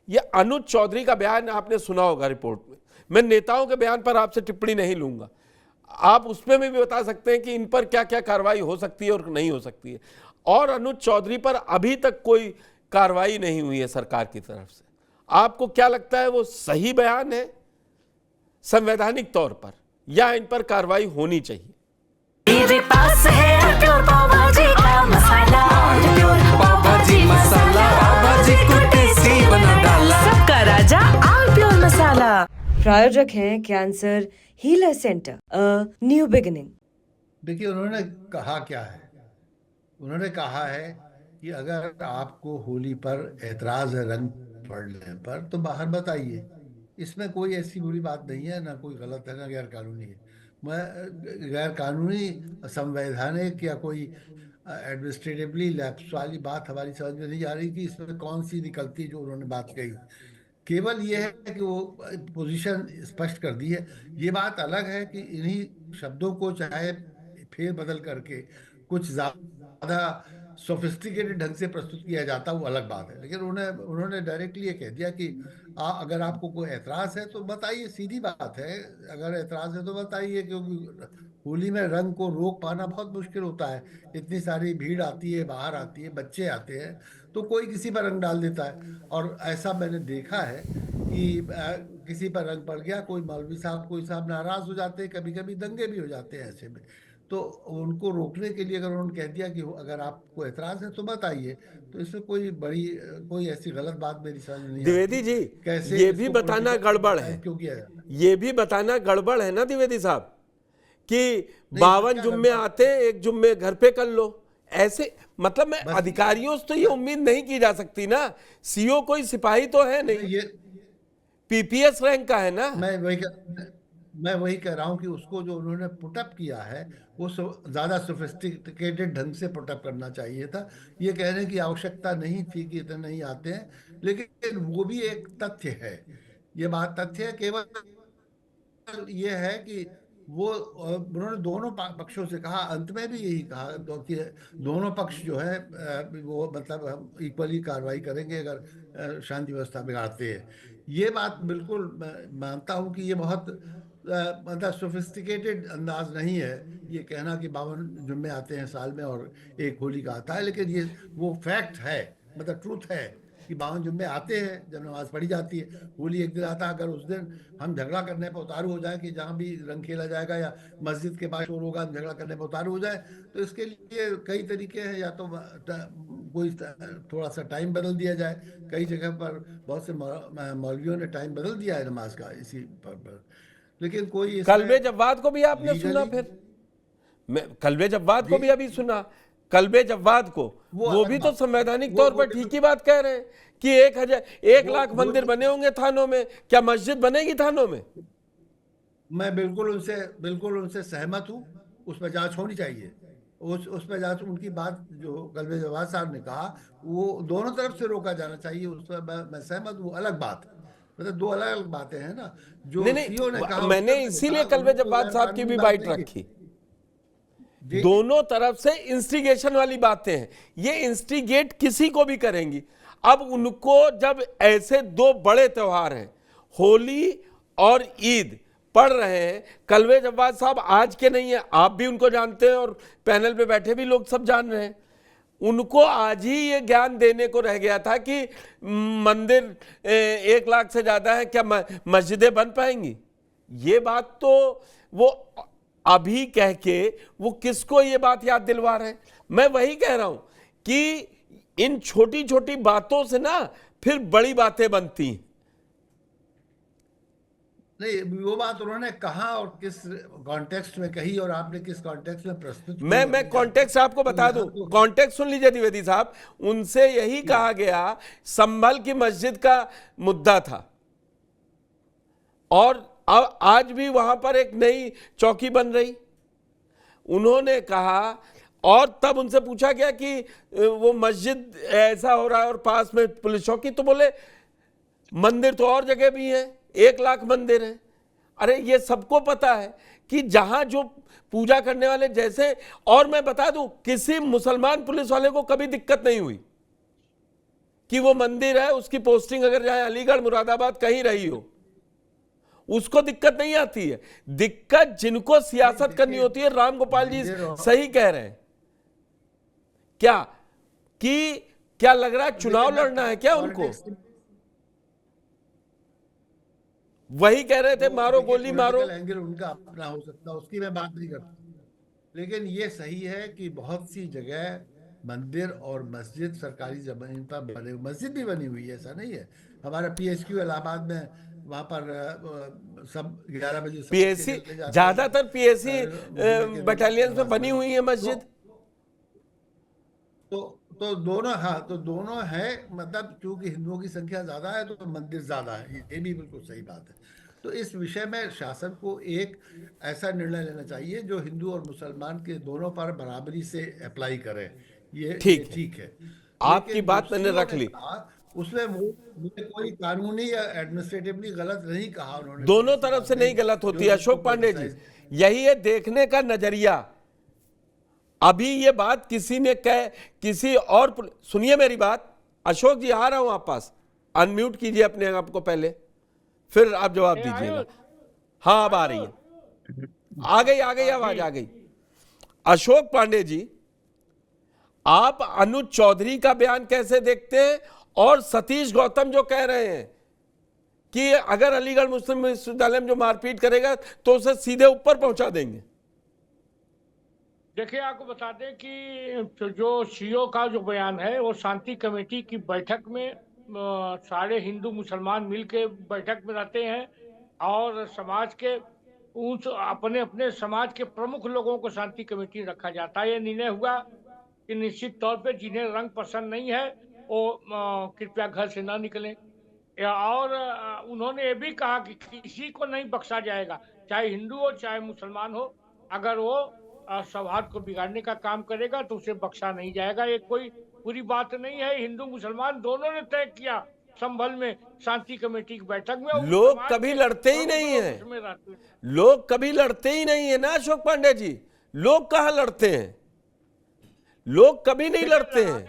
ये अनुज चौधरी का बयान आपने सुना होगा रिपोर्ट में। मैं नेताओं के बयान पर आपसे टिप्पणी नहीं लूंगा, आप उसमें भी बता सकते हैं कि इन पर क्या क्या कार्रवाई हो सकती है और नहीं हो सकती है। और अनुज चौधरी पर अभी तक कोई कार्रवाई नहीं हुई है सरकार की तरफ से। आपको क्या लगता है, वो सही बयान है संवैधानिक तौर पर, या इन पर कार्रवाई होनी चाहिए? मेरे पास है प्योर पाव भाजी का मसाला, प्योर पाव भाजी मसाला, पाव भाजी को टेस्टी बना डाला, सबका राजा आल प्योर मसाला। प्रायोजक हैं cancer healer centre, a new beginning. देखिए, उन्होंने कहा क्या है? उन्होंने कहा है कि अगर आपको होली पर ऐतराज है रंग पड़ने पर, तो बाहर मत आइए। इसमें कोई ऐसी बुरी बात नहीं है, ना कोई गलत है, ना गैर कानूनी है। मैं गैर कानूनी, संवैधानिक या कोई एडमिनिस्ट्रेटिवली लैप्स वाली बात हमारी समझ में नहीं आ रही कि इसमें कौन सी निकलती जो उन्होंने बात कही। केवल ये है कि वो पोजीशन स्पष्ट कर दी है। ये बात अलग है कि इन्हीं शब्दों को चाहे फेर बदल करके कुछ ज्यादा सोफिस्टिकेटेड ढंग से प्रस्तुत किया जाता, वो अलग बात है। लेकिन उन्होंने डायरेक्टली ये कह दिया कि अगर आपको कोई एतराज है तो बताइए, सीधी बात है। अगर एतराज है तो बताइए, क्योंकि होली में रंग को रोक पाना बहुत मुश्किल होता है। इतनी सारी भीड़ आती है, बाहर आती है, बच्चे आते हैं, तो कोई किसी पर रंग डाल देता है। और ऐसा मैंने देखा है कि किसी पर रंग पड़ गया, कोई मौलवी साहब, कोई साहब नाराज हो जाते हैं, कभी कभी दंगे भी हो जाते हैं ऐसे में। तो उनको रोकने के लिए अगर उन्होंने कह दिया कि अगर आपको एतराज है तो मत आइए, तो इसमें कोई ऐसी गलत बात मेरी समझ में नहीं आती। द्विवेदी जी, कैसे ये भी बताना गड़बड़ है, क्यों किया जाता है? ये भी बताना गड़बड़ है ना द्विवेदी साहब, कि नहीं, 52 क्या जुम्मे गड़बड़? आते, एक जुम्मे घर पे कर लो, ऐसे मतलब मैं बस अधिकारियों से तो ये उम्मीद नहीं की जा सकती ना। सीओ कोई सिपाही तो है नहीं, ये पीपीएस रैंक का है ना। मैं वही कह रहा हूँ कि उसको जो उन्होंने पुटअप किया है, वो ज्यादा सोफिस्टिकेटेड ढंग से पुटअप करना चाहिए था। ये कहने की आवश्यकता नहीं थी कि इतने नहीं आते हैं, लेकिन वो भी एक तथ्य है। ये बात तथ्य है। केवल ये है कि वो उन्होंने दोनों पक्षों से कहा, अंत में भी यही कहा कि दोनों पक्ष जो है वो मतलब हम इक्वली कार्रवाई करेंगे अगर शांति व्यवस्था बिगाड़ते हैं। ये बात बिल्कुल मैं मानता हूँ कि ये बहुत मतलब सोफिस्टिकेटेड अंदाज नहीं है ये कहना कि 52 जुम्मे आते हैं साल में और एक होली का आता है। लेकिन ये वो फैक्ट है, मतलब ट्रूथ है कि 52 जुम्मे आते हैं जब नमाज पढ़ी जाती है। होली एक दिन आता है, अगर उस दिन हम झगड़ा करने पर उतारू हो जाए कि जहाँ भी रंग खेला जाएगा या मस्जिद के पास शोर होगा, हम झगड़ा करने पर उतारू हो जाए, तो इसके लिए कई तरीके हैं। या तो कोई थोड़ा सा टाइम बदल दिया जाए। कई जगह पर बहुत से मौलवियों ने टाइम बदल दिया है नमाज का इसी पर। लेकिन कोई कल्बे जव्वाद को भी आपने सुना, लीगली फिर मैं कल्बे जव्वाद को जी भी अभी सुना। कल्बे जव्वाद को वो वो अलग भी तो बात, संवैधानिक तौर वो पर ठीक ही बात कह रहे हैं कि 1 लाख वो मंदिर बने होंगे थानों में, क्या मस्जिद बनेगी थानों में? मैं बिल्कुल उनसे सहमत हूँ। उस पर जांच होनी चाहिए। उस पर जांच, उनकी बात जो कल्बे जवाद साहब ने कहा, वो दोनों तरफ से रोका जाना चाहिए। उस पर मैं सहमत हूँ। अलग बात है, मतलब दो अलग अलग बातें हैं ना। नहीं जो सीओ ने कहा उस मैंने पर मैंने कहा, इसीलिए कल्बे उन्होंने कोई जव्वाद गैर साहब की कानूनी भी बात बाइट नहीं की। रखी। जी दोनों तरफ से इंस्टिगेशन वाली बातें हैं, ये इंस्टिगेट किसी को भी करेंगी। अब उनको जब ऐसे दो बड़े त्योहार हैं, होली और ईद पढ़ रहे हैं, कल्बे जव्वाद साहब आज के नहीं है, आप भी उनको जानते हैं और पैनल पे बैठे भी लोग सब जान रहे हैं। उनको आज ही ये ज्ञान देने को रह गया था कि मंदिर 1 लाख से ज्यादा है, क्या मस्जिदें बन पाएंगी? ये बात तो वो अभी कह के वो किसको ये बात याद दिलवा रहे हैं? मैं वही कह रहा हूं कि इन छोटी छोटी बातों से ना फिर बड़ी बातें बनती हैं। नहीं, वो बात उन्होंने कहा और किस कॉन्टेक्स्ट में कही और आपने किस कॉन्टेक्स्ट में प्रस्तुत की, वो मैं नहीं जानते। कॉन्टेक्स्ट आपको तो बता दूं, यहाँ तो कॉन्टेक्स्ट सुन लीजिए द्विवेदी साहब। उनसे यही जी कहा गया, संभल की मस्जिद का मुद्दा था और आज भी वहां पर एक नई चौकी बन रही। उन्होंने कहा, और तब उनसे पूछा गया कि वो मस्जिद ऐसा हो रहा है और पास में पुलिस चौकी, तो बोले मंदिर तो और जगह भी है, 1 लाख मंदिर है। अरे ये सबको पता है कि जहां जो पूजा करने वाले जैसे, और मैं बता दूं किसी मुसलमान पुलिस वाले को कभी दिक्कत नहीं हुई कि वो मंदिर है, उसकी पोस्टिंग अगर चाहे अलीगढ़, मुरादाबाद कहीं रही हो, उसको दिक्कत नहीं आती है। दिक्कत जिनको सियासत करनी होती है, राम गोपाल जी सही कह रहे हैं। क्या लग रहा है चुनाव लड़ना है क्या उनको? वही कह रहे थे मारो गोली मारो। एंगल उनका अपना हो सकता है, उसकी मैं बात नहीं करता, लेकिन ये सही है कि बहुत सी जगह मंदिर और मस्जिद सरकारी जमीन पर बने, मस्जिद भी बनी हुई है, ऐसा नहीं है। हमारा PSQ इलाहाबाद में, वहां पर सब 11 बजे PSC, ज्यादातर PSC बटालियन में बनी हुई है मस्जिद। तो दोनों, हाँ, तो दोनों है, मतलब क्योंकि हिंदुओं की संख्या ज्यादा है तो मंदिर ज्यादा है, ये भी बिल्कुल सही बात है। तो इस विषय में शासन को एक ऐसा निर्णय लेना चाहिए जो हिंदू और मुसलमान के दोनों पर बराबरी से अप्लाई करे। ये ठीक है। आपकी बात मैंने रख ली। उसमें कोई कानूनी या एडमिनिस्ट्रेटिवली गलत नहीं कहा उन्होंने, दोनों तरफ से नहीं गलत होती है अशोक पांडे जी, यही है देखने का नजरिया। अभी ये बात किसी और, सुनिए मेरी बात, अशोक जी आ रहा हूं आप पास, अनम्यूट कीजिए अपने आप को पहले, फिर आप जवाब दीजिएगा। हाँ अब आ रही है, आ गई आवाज आ गई। अशोक पांडे जी, आप अनुज चौधरी का बयान कैसे देखते हैं, और सतीश गौतम जो कह रहे हैं कि अगर अलीगढ़ मुस्लिम विश्वविद्यालय में जो मारपीट करेगा तो उसे सीधे ऊपर पहुंचा देंगे? देखिए, आपको बता दें कि जो सीओ का जो बयान है वो शांति कमेटी की बैठक में सारे हिंदू मुसलमान मिलके बैठक में रहते हैं, और समाज के अपने अपने समाज के प्रमुख लोगों को शांति कमेटी रखा जाता है। ये निर्णय हुआ कि निश्चित तौर पे जिन्हें रंग पसंद नहीं है वो कृपया घर से ना निकलें। और उन्होंने ये भी कहा कि किसी को नहीं बख्शा जाएगा, चाहे हिंदू हो चाहे मुसलमान हो, अगर वो सौहार्द को बिगाड़ने का काम करेगा तो उसे बख्शा नहीं जाएगा। ये कोई पूरी बात नहीं है, हिंदू मुसलमान दोनों ने तय किया संभल में शांति कमेटी की बैठक में। लोग कभी लड़ते ही नहीं है, लोग कभी लड़ते ही नहीं है ना अशोक पांडे जी, लोग कहाँ लड़ते हैं, लोग कभी नहीं लड़ते हैं।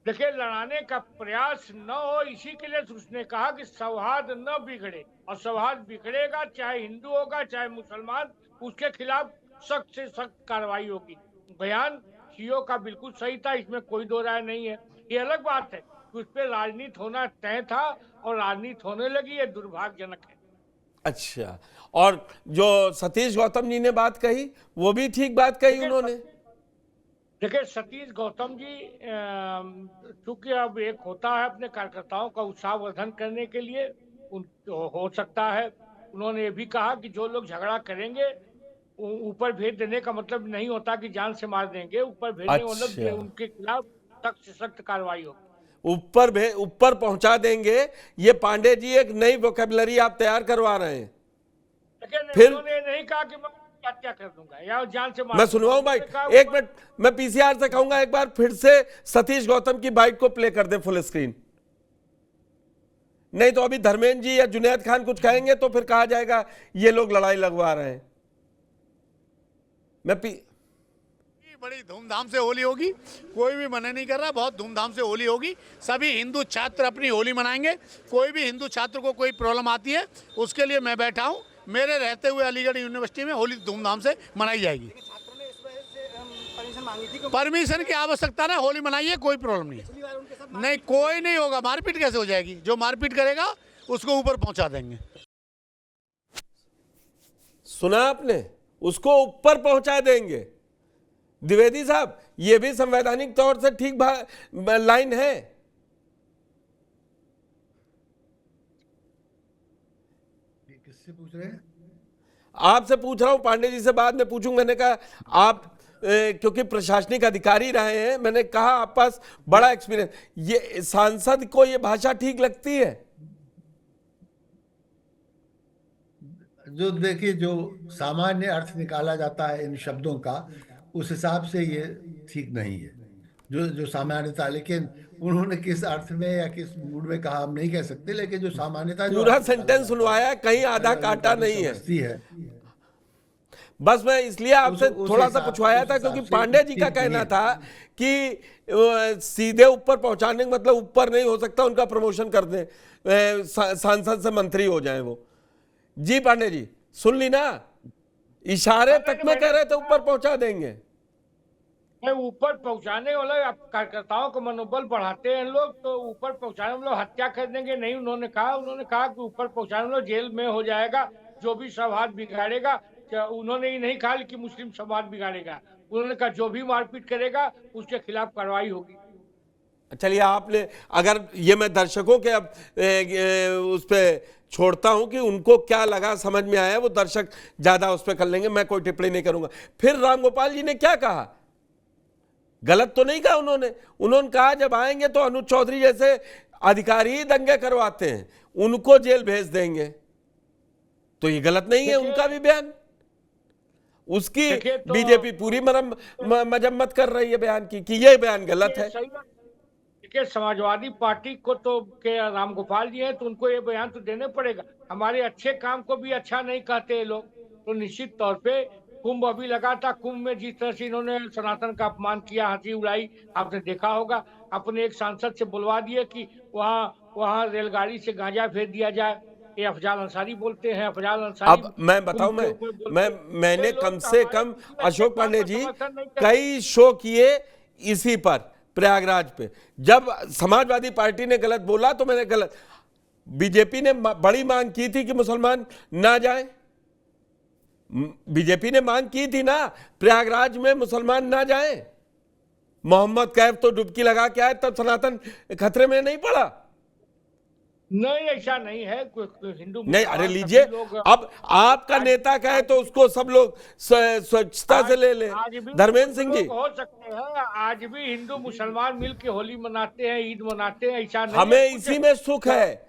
देखिए, लड़ाने का प्रयास न हो, इसी के लिए उसने कहा कि सौहार्द न बिगड़े, और सौहार्द बिगड़ेगा चाहे हिंदू होगा चाहे मुसलमान, उसके खिलाफ सख्त से सख्त कार्रवाई होगी। बयान सीओ का बिल्कुल सही था, इसमें कोई दो राय नहीं है। ये अलग बात है कि उस पर राजनीति होना तय था और राजनीति होने लगी, ये दुर्भाग्यजनक है। अच्छा, और जो सतीश गौतम जी ने बात कही वो भी ठीक बात कही उन्होंने। देखिए, सतीश गौतम जी चूंकि अब एक होता है अपने कार्यकर्ताओं का उत्साहवर्धन करने के लिए, हो सकता है उन्होंने ये भी कहा कि जो लोग झगड़ा करेंगे ऊपर भेज देने का मतलब नहीं होता कि जान से मार देंगे, ऊपर भेजने मतलब उनके खिलाफ सख्त से सख्त कार्रवाई हो, ऊपर पहुंचा देंगे। ये पांडे जी एक नई वोकैबुलरी आप तैयार करवा रहे हैं। फिर उन्होंने नहीं कहा कि मैं हत्या कर दूंगा या जान से मार। मैं सुनवाऊं भाई, एक मिनट, मैं पीसीआर से कहूंगा एक बार फिर से सतीश गौतम की बाइट को प्ले कर दे फुल स्क्रीन, नहीं तो अभी धर्मेंद्र जी या जुनैद खान कुछ कहेंगे तो फिर कहा जाएगा ये लोग लड़ाई लगवा रहे हैं। बड़ी धूमधाम से होली होगी, कोई भी मना नहीं कर रहा, बहुत धूमधाम से होली होगी। सभी हिंदू छात्र अपनी होली मनाएंगे, कोई भी हिंदू छात्र को कोई प्रॉब्लम आती है उसके लिए मैं बैठा हूँ। मेरे रहते हुए अलीगढ़ यूनिवर्सिटी में होली धूमधाम से मनाई जाएगी। परमिशन की आवश्यकता ना, होली मनाइए, कोई प्रॉब्लम नहीं है। नहीं, कोई नहीं होगा, मारपीट कैसे हो जाएगी? जो मारपीट करेगा उसको ऊपर पहुंचा देंगे। सुना आपने, उसको ऊपर पहुंचा देंगे। द्विवेदी साहब, ये भी संवैधानिक तौर से ठीक लाइन है। किससे पूछ रहे हैं? आपसे पूछ रहा हूं, पांडे जी से बाद में पूछूंगा। मैंने कहा आप क्योंकि प्रशासनिक अधिकारी रहे हैं, मैंने कहा आप पास बड़ा एक्सपीरियंस, ये सांसद को ये भाषा ठीक लगती है? जो देखिए, जो सामान्य अर्थ निकाला जाता है इन शब्दों का, उस हिसाब से ये ठीक नहीं है, जो सामान्यता। लेकिन उन्होंने किस अर्थ में या किस मूड में कहा हम नहीं कह सकते, लेकिन जो सामान्यता, पूरा सेंटेंस सुनवाया, कहीं आधा काटा नहीं है। बस मैं इसलिए आपसे उस थोड़ा सा हिसाब- पूछवाया उस था, हिसाब क्योंकि से पांडे जी का ठीक कहना नहीं था कि सीधे ऊपर पहुंचाने का मतलब ऊपर नहीं हो सकता, उनका प्रमोशन कर दें, सांसद से मंत्री हो जाए वो। जी पांडे जी सुन ली ना, इशारे तक में कह रहे थे ऊपर पहुंचा देंगे। ऊपर पहुंचाने वाले कार्यकर्ताओं का मनोबल बढ़ाते हैं लोग, तो ऊपर पहुंचाने वाले हत्या कर देंगे नहीं। उन्होंने कहा कि ऊपर पहुंचाने वाले जेल में हो जाएगा, जो भी समाज बिगाड़ेगा। उन्होंने ये नहीं कहा कि मुस्लिम समाज बिगाड़ेगा, उन्होंने कहा जो भी मारपीट करेगा उसके खिलाफ कार्रवाई होगी। चलिए आपने, अगर ये मैं दर्शकों के अब उस पर छोड़ता हूं कि उनको क्या लगा, समझ में आया, वो दर्शक ज्यादा उस पर कर लेंगे, मैं कोई टिप्पणी नहीं करूंगा। फिर रामगोपाल जी ने क्या कहा, गलत तो नहीं कहा उन्होंने कहा जब आएंगे तो अनुज चौधरी जैसे अधिकारी दंगे करवाते हैं उनको जेल भेज देंगे, तो ये गलत नहीं है उनका भी बयान। उसकी तो बीजेपी पूरी मजम्मत कर रही है बयान की कि ये बयान गलत है। देखिए समाजवादी पार्टी को तो के रामगोपाल जी हैं, तो उनको ये बयान तो देने पड़ेगा। हमारे अच्छे काम को भी अच्छा नहीं कहते ये लोग, तो निश्चित तौर पे कुंभ अभी लगा था, कुंभ में जिस तरह से इन्होंने सनातन का अपमान किया, हंसी उड़ाई, आपने देखा होगा। अपने एक सांसद से बुलवा दिए कि वहाँ रेलगाड़ी से गांजा भेज दिया जाए। ये अफजाल अंसारी बोलते हैं, अफजाल अंसारी। अब मैं बताऊं, मैंने कम से कम अशोक पांडे जी कई शो किए इसी पर प्रयागराज पे। जब समाजवादी पार्टी ने गलत बोला तो मैंने गलत, बीजेपी ने बड़ी मांग की थी कि मुसलमान ना जाएं, बीजेपी ने मांग की थी ना प्रयागराज में मुसलमान ना जाएं। मोहम्मद कैफ तो डुबकी लगा के आए, तब सनातन खतरे में नहीं पड़ा। नहीं ऐसा नहीं है, हिंदू नहीं, अरे लीजिए, अब आपका नेता कहे तो उसको सब लोग स्वच्छता से ले ले। धर्मेंद्र सिंह जी हो सकते हैं, आज भी हिंदू मुसलमान मिलके होली मनाते हैं, ईद मनाते हैं, ऐसा नहीं हमें इसी में सुख है।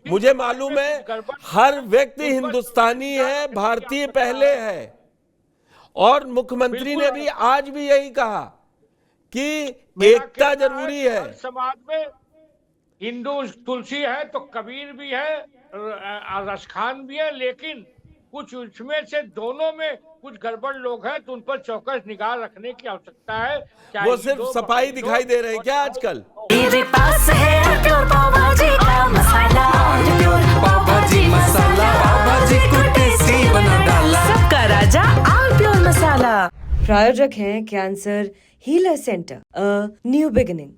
मुझे मालूम है हर व्यक्ति हिंदुस्तानी है, भारतीय पहले है, और मुख्यमंत्री ने भी आज भी यही कहा कि एकता जरूरी है। समाज में हिंदू तुलसी है तो कबीर भी है, रसखान भी है, लेकिन कुछ उसमें से दोनों में कुछ गड़बड़ लोग हैं, तो उन पर चौकस निगाह रखने की आवश्यकता है। वो सिर्फ सफाई दिखाई दे रहे हैं क्या आजकल? मेरे पास है प्योर पाव भाजी का मसाला, प्योर पाव भाजी मसाला, पाव भाजी को टेस्टी बना डाला, सबका राजा आल प्योर मसाला। प्रायोजक हैं cancer healer centre, a new beginning.